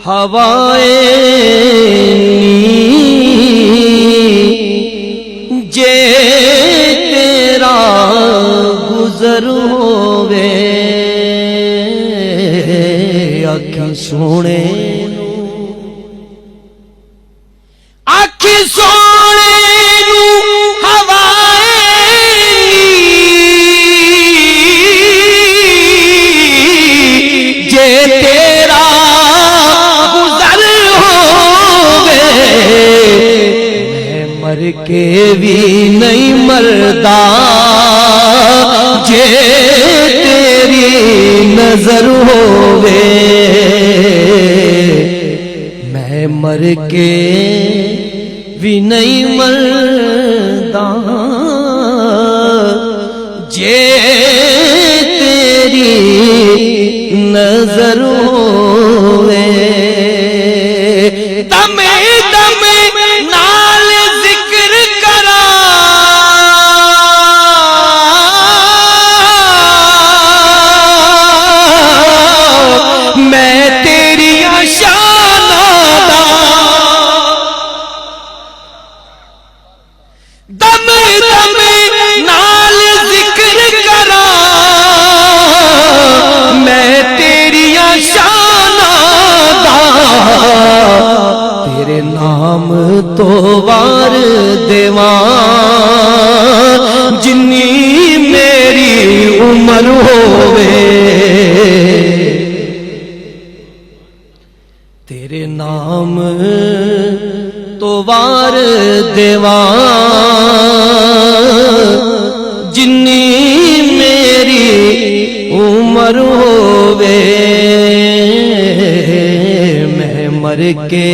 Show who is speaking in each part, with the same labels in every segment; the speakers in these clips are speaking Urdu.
Speaker 1: ہوائے جے تیرا گزر ہووے اکھیں سونے کے بھی نہیں مردا جے تیری نظر ہووے میں مر کے بھی نہیں مردا جے تیری نظر ہووے تو وار دیوان جنی میری عمر ہووے تیرے نام تو وار دیوان جنی میری عمر ہووے میں مر کے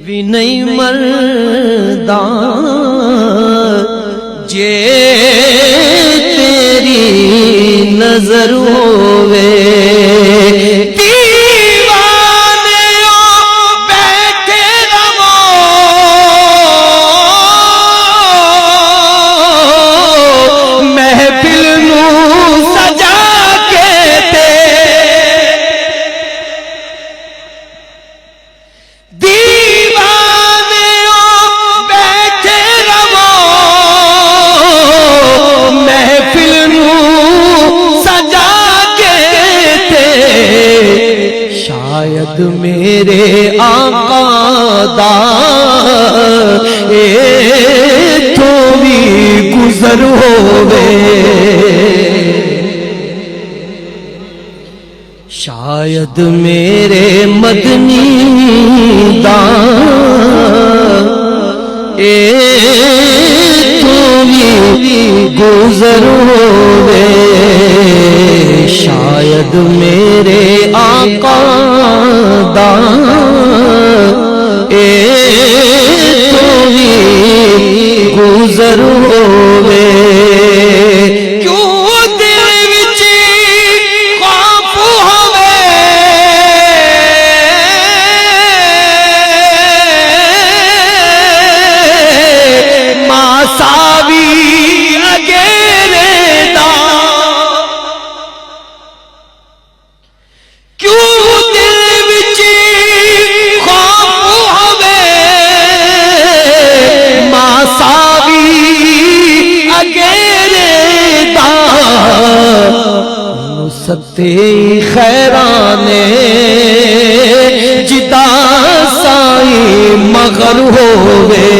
Speaker 1: بھی نہیں مردا جے تیری نظر ہووے شاید میرے آقا دا تو بھی گزر ہووے شاید میرے مدنی دا تو بھی گزر ہووے شاید میرے آقا دا تو بھی گزر ہووے ستے خیرانے جدا سائی مغر ہووے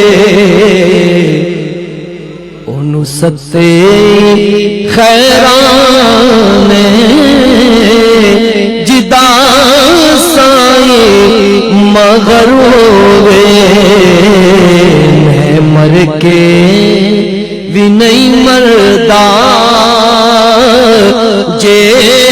Speaker 1: انہوں ستے خیرانے جدا سائی مغر ہووے میں مر کے بھی نہیں مردا جے